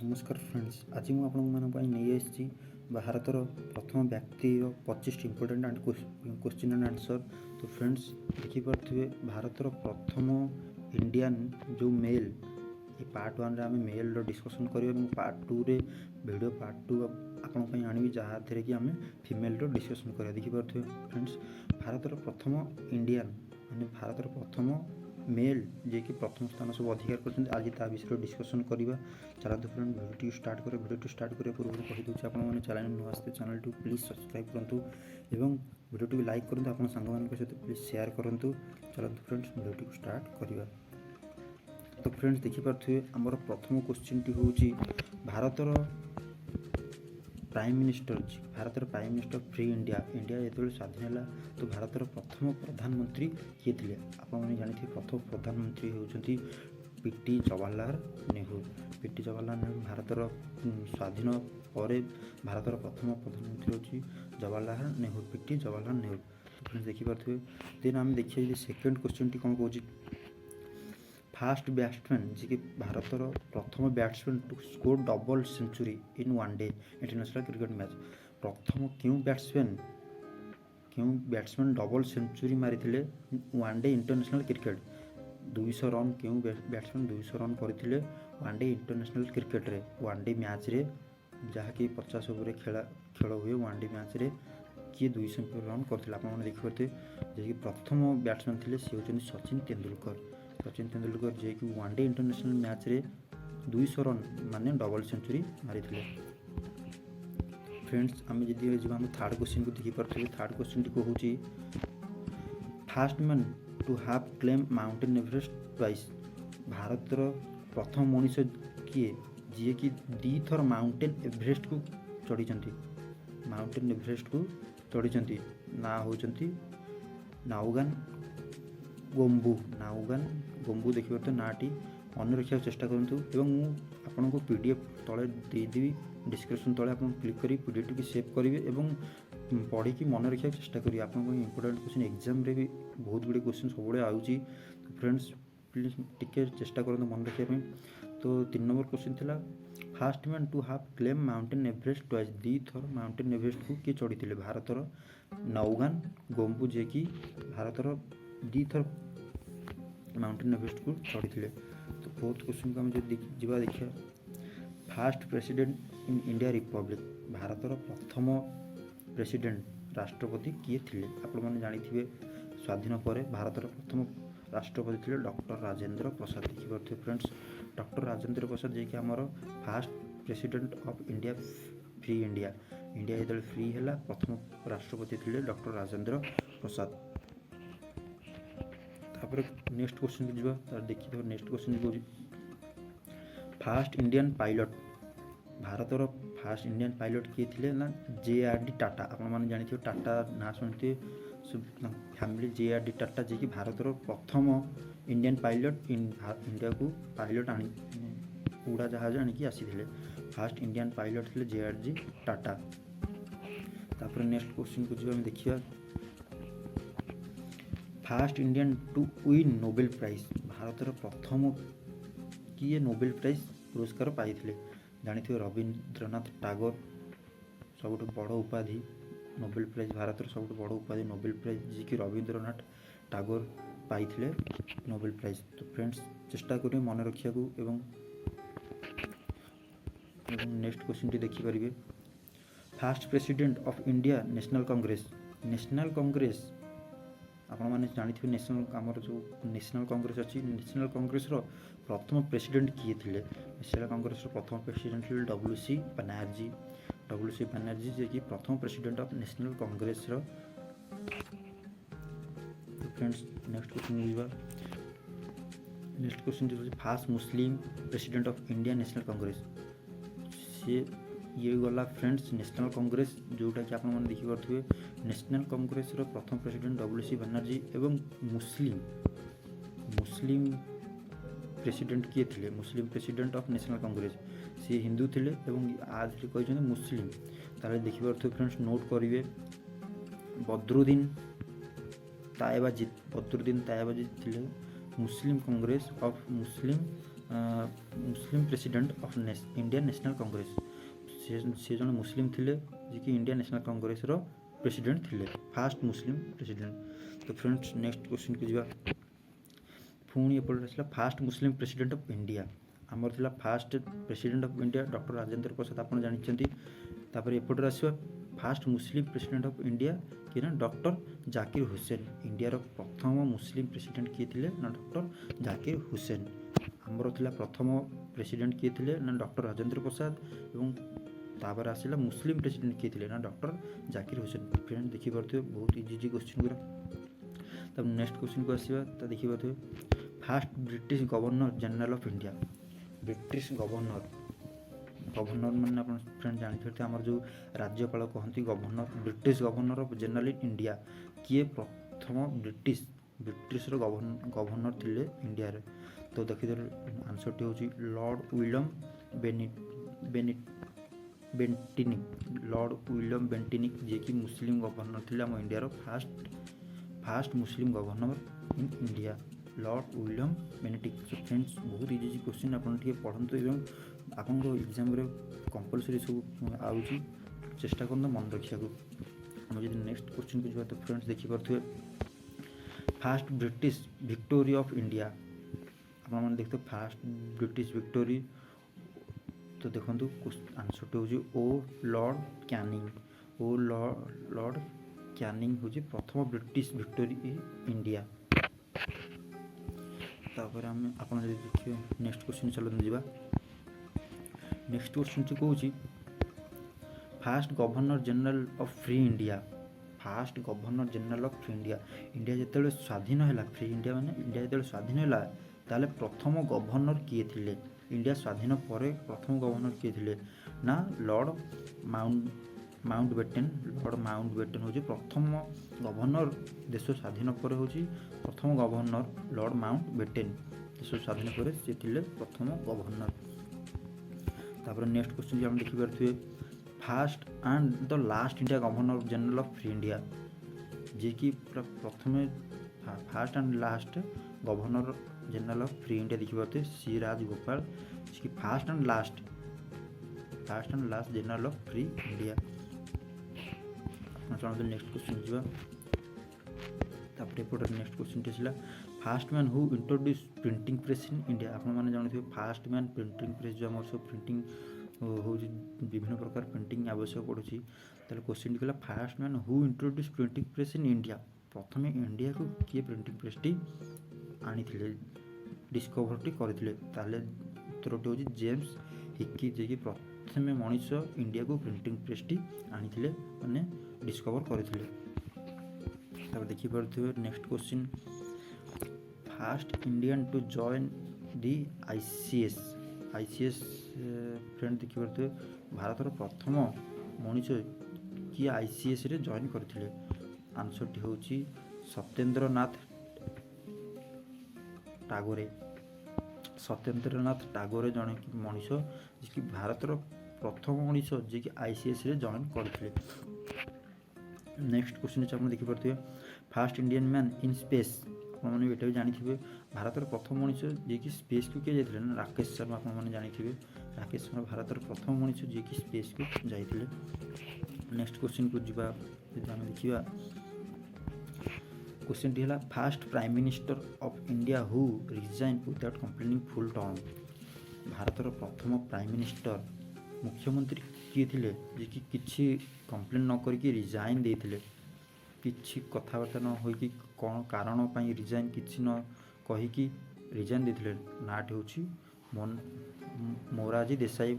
नमस्कार फ्रेंड्स, आज मुझे आपसी भारतर प्रथम व्यक्ति 25 important and question and answer. तो फ्रेंड्स देखिपे भारतर प्रथम इंडियन जो मेल ये पार्ट 1 रे आम मेल डिस्कसन करें, पार्ट 2 रे वीडियो पार्ट 2 आपण आनी जहाँ कि आम फिमेल डिस्कसन करें। देखिपे फ्रेंड्स भारतर प्रथम इंडियन माने भारतर प्रथम मेल जे कि प्रथम स्थान सब अधिकार कर आज ता विषय डिस्कसन करवा। चलते फ्रेंड वीडियो स्टार्ट कर। वीडियो स्टार्ट करने पूर्व कहीदे आपने चैनल नुआ आसते चैनल प्लीज सब्सक्राइब करूँ और वीडियो लाइक करूँ, आप सांग सहित प्लीज शेयर करूँ। चलते फ्रेंड्स वीडियो स्टार्ट करवा। तो फ्रेंड्स देखिपे आमर प्रथम क्वेश्चन टी हूँ भारतर प्राइम मिनिस्टर फ्री इंडिया जो स्वाधीन है तो भारतर प्रथम प्रधानमंत्री किए थे आपने जानते प्रथम प्रधानमंत्री होती पीटी जवाहरलाल नेहरू। पीटी जवाहरलाल नेहरू भारतर स्वाधीन पर भारतर प्रथम प्रधानमंत्री होची जवाहरलाल नेहरू, पीटी जवाहरलाल नेहरू। तो फ्रेंड्स देखिपे देन आम देखिए सेकेंड क्वेश्चन टी कौन कौन फास्ट बैट्समैन जी कि भारतर प्रथम batsman to score double century in one day international cricket match. प्रथम क्यों बैट्समैन डबल सेंचुरी मारी one day international cricket 200 run क्यों बैट्समैन 200 रन करते वन डे इंटरनेशनल क्रिकेट रे वन डे मैच रे जहाँकि 50 ओवर खेल हुए वन डे मैच रे किए 200 रन करते आपने देखिए जी प्रथम बैट्समैन थे सी होती सचिन तेंदुलकर जे कि वन डे इंटरनेशनल मैच रे 200 रन माने डबल सेंचुरी मारी थे। फ्रेंड्स आम जी हम थर्ड क्वेश्चन को देखिपे थर्ड क्वेश्चन टी कहूँ first man to have climb mountain Everest twice. भारतर प्रथम मनीष किए जी कि 2 थर माउंटेन एवरेस्ट को चढ़ी ना होती नाउगान गोम्बू देखिए तो नाटी मन रखा चेष्टा करूँ आपन को पीडीएफ तले देदेवी डिस्क्रिप्शन तले आप क्लिक कर पीडीएफ टी सेव करेंगे और पढ़ी की मन रखा चेष्टा करेंगे। आप इंपोर्टेंट क्वेश्चन एग्जाम रे भी बहुत गुड़े क्वेश्चन सब आउची। तो फ्रेंड्स प्लीज टिके चेष्टा करूँ मन रखापी। तो 3 नंबर क्वेश्चन थिला first man to have climb mountain Everest twice 2 थर माउंटेन एवरेस्ट को किए चढ़ी थे भारतर नौगान गोम्बू जे कि भारतर 2 थर माउंटेन एवरेस्ट को चढ़ी थे। तो फोर्थ क्वेश्चन को आम जो देखिए first president in India republic भारतर प्रथम प्रेसिडेंट राष्ट्रपति किए थे आपने जानी स्वाधीन पर भारतर प्रथम राष्ट्रपति थे डॉक्टर राजेंद्र प्रसाद। देखिए फ्रेंड्स डॉक्टर राजेंद्र प्रसाद जी कि आमर fast president of India free India जो फ्री है प्रथम राष्ट्रपति थे डॉक्टर राजेंद्र प्रसाद। तापर नेक्स्ट क्वेश्चन को जी देखिए नेक्स्ट क्वेश्चन को फास्ट इंडियन पायलट भारतर फास्ट इंडियन पायलट किए थे ना JRD टाटा। आपने जानते टाटा ना शुणते फैमिली JRD टाटा जी कि भारतर प्रथम इंडियन पायलट इंडिया को पायलट आनी उड़ा जहाज आनिकी आसी फास्ट इंडियन पायलट थे JRD टाटा। तापर नेक्स्ट क्वेश्चन को जी देखिए first Indian to win Nobel prize भारतर प्रथम किए नोबेल प्राइज पुरस्कार पाई जानी रवींद्रनाथ टागोर सबुठ बड़ उपाधि नोबेल प्राइज भारतर सबुठ बड़ उपाधि नोबेल प्राइज जी कि रवींद्रनाथ टागोर पाई नोबेल प्राइज। तो फ्रेंड्स चेष्टा करें मन रखा एवं नेक्स्ट क्वेश्चन टी देखिपारे first president of India national congress आपने जानते नेशनल आमर जो नेशनल कांग्रेस अच्छी नेशनल कांग्रेस प्रथम प्रेसिडेंट किए थे नेशनल कांग्रेस प्रथम प्रेसिडेंट थे WC बनर्जी जे कि प्रथम president of national congress. Friends next question जो first Muslim president of India national congress सी ये गला फ्रेंड्स नेशनल कांग्रेस जोटा कि आपने देखिपे नेशनल कांग्रेस प्रथम प्रेसिडेंट WC बनर्जी एवं मुस्लिम प्रेसिडेंट किए थे Muslim president of national congress सी हिंदू थे आज कहते मुस्लिम ताले देखिपे फ्रेंड्स नोट करेंगे बदरुद्दीन तायबाजी थे Muslim congress of Muslim president of Indian national congress से जन मुस्लिम थिले जे कि इंडियन नेशनल कांग्रेस रो प्रेसिडेंट थिले फास्ट मुस्लिम प्रेसिडेंट। तो फ्रेंड्स नेक्स्ट क्वेश्चन को जीवा पुणी एपटे आसला first Muslim president of India आमर थिला first president of India doctor Rajendra Prasad आपण जानिछंती। तापर एपटे आसवा first Muslim president of India कि ना डॉक्टर जाकिर हुसैन इंडिया रो प्रथम मुस्लिम प्रेसिडेंट किए थिले ना डॉक्टर जाकिर हुसैन। आमर थिला प्रथम प्रेसिडेंट किए थिले ना डॉक्टर राजेंद्र प्रसाद एवं तापर आसला मुस्लिम प्रेसिडेंट किए थिले ना डॉक्टर जाकिर हुसैन। फ्रेंड देखि पारथि बहुत इजी क्वेश्चन गुरा। तब नेक्स्ट क्वेश्चन को आसीबा त देखि पारथि first British governor general of India British governor माने अपन फ्रेंड जानिथि हमर जो राज्यपाल कहंती governor British governor of general in India किए प्रथम ब्रिटिश रो गवर्नर थिले इंडिया रे। तो देखि आंसर टी होची lord William Bentinck lord William Bentinck जे कि मुस्लिम गवर्नर थिले हम इंडिया रो first Muslim governor in India lord William Bentinck. So friends बहुत इजी क्वेश्चन आपन टिके पढंतु एवं आपन को एग्जाम रे कंपलसरी सब आउची चेष्टा करन मन रखिया को। हम जे नेक्स्ट क्वेश्चन को जो तो फ्रेंड्स देखि परथुए first British victory of India आपन मन देखते फास्ट ब्रिटिश विक्टोरी। तो देखंतु आंसर टे होची ओ लॉर्ड कैनिंग होची प्रथम ब्रिटिश विक्टोरी इन इंडिया। तापर हम आपन देखियो नेक्स्ट क्वेश्चन चलन जीवा। नेक्स्ट क्वेश्चन टी कहूची first governor general of free India first governor general of free India India जेतेले स्वाधीन हैला फ्री इंडिया माने इंडिया जेतेले स्वाधीन हैला ताले प्रथम गवर्नर किए थिले इंडिया स्वाधीन परे प्रथम गवर्नर किए थिले ना लॉर्ड माउंटबेटन होची प्रथम गवर्नर देश स्वाधीन पर होची प्रथम गवर्नर लॉर्ड माउंटबेटन देश स्वाधीन पर से थिले प्रथम गवर्नर। तापर नेक्स्ट क्वेश्चन हम देखि परथुए first and the last India governor general of free India जे कि प्रथम first and last governor general of free India देखि परथुए सी राजगोपाल जे कि first and last general of free India. Next question जीवा तापर एपटे नेक्स्ट क्वेश्चन टेसला first man who introduce printing press in India आपण माने जानथिबे फास्ट मैन प्रिंटिंग प्रेस जो हमर सब प्रिंटिंग हो विभिन्न प्रकार प्रिंटिंग आवश्यक पड़ुची ताले क्वेश्चन टिकला fast man who introduce printing press in India प्रथम इंडिया को किए प्रिंटिंग प्रेस टी आनी थिले डिस्कवर टी करथिले ताले उत्तरटी होची जेम्स हिकी जे कि प्रथम मनीष इंडिया को प्रिंटिंग प्रेस टी आनी थिले माने डिस्कवर करथिले। तब देखि परथुए next question first Indian to join the ICS friend देखि परथुए भारत रो प्रथम मनीष कि आईसीएस रे जॉइन करथिले आंसर टी होची सत्येंद्रनाथ टागोरे जने कि मनीष जे कि भारत रो प्रथम मनीष जे कि आईसीएस रे जॉइन करथिले। नेक्स्ट क्वेश्चन आपण देखि परथुए first Indian man in space आपण माने एटा भी जानिथिबे भारत रो प्रथम मनीष जे कि स्पेस को के जाइथिले ना राकेश शर्मा आपण माने जानिथिबे राकेश शर्मा भारत रो प्रथम मनीष जे कि स्पेस को जाइथिले। नेक्स्ट क्वेश्चन को जिबा जे हम देखिबा क्वेश्चन टी हला first prime minister of India who resign without complaining full term Bharat रो प्रथम प्राइम मिनिस्टर मुख्यमंत्री किए थिले जे कि किछि कंप्लेन न करके रिजाइन देथिले किछि कथावार्ता न होई कि कोन कारण पई रिजाइन किछि न कहि कि रिजाइन देथिले नाट होछि मोरारजी देसाई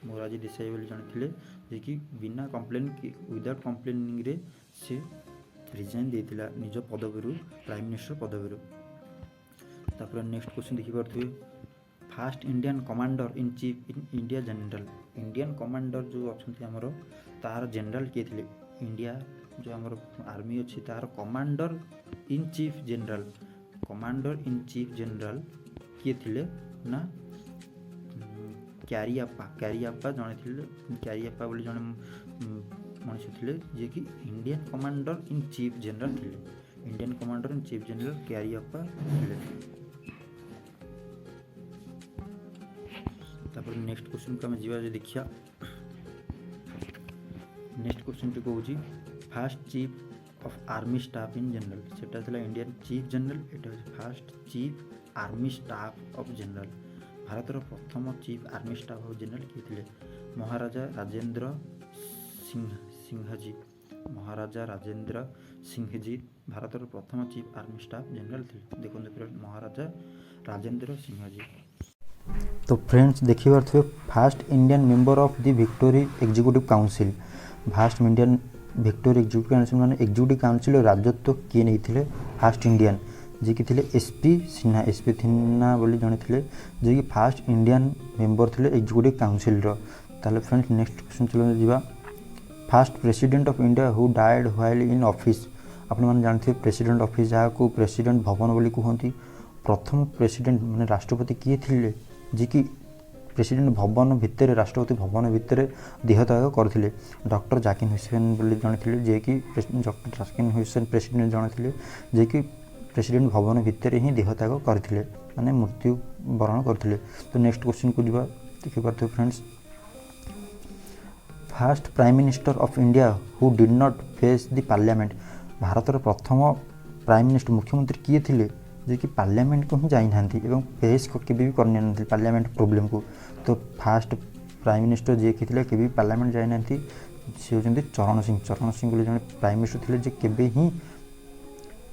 बोली जानिथिले जे कि बिना कंप्लेन विदाउट कंप्लेनिंग रे से रिजाइन देथिला निज पदवीरु प्राइम मिनिस्टर पदवीरु। तापर नेक्स्ट क्वेश्चन देखि परथुए first Indian commander in chief in India general Indian commander जो अछंती हमरो तार जनरल के थिले इंडिया जो हमरो आर्मी अछि तार कमांडर इन चीफ जनरल के थिले ना क्यारियाप्पा जने थिले क्यारियाप्पा बोली जने मनुष्य थिले जे कि Indian commander in chief general थिले Indian commander in chief general Cariappa थिले। तापर नेक्स्ट क्वेश्चन को आम जा देखिया। नेक्स्ट क्वेश्चन टी कौच first chief of army staff in general, सेटा था इंडियन चीफ जनरल, एटा first chief army staff of general. भारतर प्रथम chief army staff of general किए थे? महाराजा राजेंद्र सिंहजी। महाराजा राजेंद्र सिंहजी भारतर प्रथम चीफ आर्मी स्टाफ जनरल थे। देखो फ्रेंड्स महाराजा राजेंद्र सिंहजी। तो फ्रेंड्स देखी पारे fast Indian member of the victory executive council. Fast Indian victory executive council माने एग्जीक्यूटिव काउंसिल राजत्व किए नहीं थे? फास्ट इंडियन जी कि थे एसपी सिन्हा। एसपी सिन्हा बोली जड़े थे जी कि फास्ट इंडियन मेंबर थे एग्जीक्यूटिव काउंसिल रो। ताले फ्रेंड्स नेक्स्ट क्वेश्चन चलो जीवा। Fast president of India who died while in office. आपण माने जानते प्रेसिडेंट ऑफिस जहाँ को प्रेसिडेंट भवन बोली कहती। प्रथम प्रेसिडेंट माने राष्ट्रपति किए थे जी कि प्रेसिडेंट भवन भितर राष्ट्रपति भवन भितर देहत्याग करते? डॉक्टर जाकिर हुसैन बोली जड़े थे जे कि डॉक्टर जाकिर हुसैन प्रेसिडेंट जड़े थे जे कि प्रेसिडेंट भवन भितर ही देहत्याग करते माने मृत्यु वरण करते। तो नेक्स्ट क्वेश्चन को जीवा देखि पारथि friends. First prime minister of India who did not face the parliament. भारतर प्रथम प्राइम मिनिस्टर मुख्यमंत्री किए थे जे कि पार्लियामेंट को ही जाई नांती एवं फेस को केबे भी करने नांती पार्लियामेंट प्रॉब्लम को। तो फास्ट प्राइम मिनिस्टर जे कि थे केबे पार्लियामेंट जाई नांती से होचंदी चरण सिंह। चरण सिंह बोले जने प्राइम मिनिस्टर थे जे केबे ही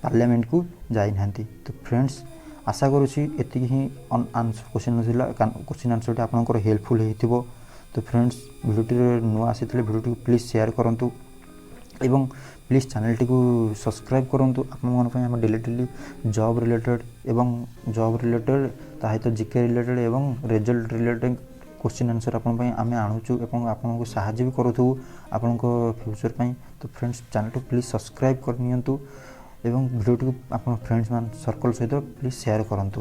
पार्लियामेंट को जाई नांती। तो फ्रेंड्स आशा करूची एति ही आंसर क्वेश्चन थिला क्वेश्चन आंसर टी आपनकर हेल्पफुल हेतिबो। तो फ्रेंड्स वीडियोटी नुआ आसीथिले वीडियोटी प्लीज शेयर करंतु एवं प्लीज चैनल टी को सब्सक्राइब करंतु। आम डेली जॉब रिलेटेड एवं जॉब रिलेटेड सहित जीके रिलेटेड एवं रिजल्ट रिलेटेड क्वेश्चन आंसर आम आणुचु एवं आपको साहाय्य भी करूँ आपण फ्यूचर पाई। तो फ्रेंड्स चैनल को प्लीज सब्सक्राइब करनियंतु एवं वीडियोटी को आप फ्रेंड्स मान सर्कल सहित प्लीज शेयर करंतु।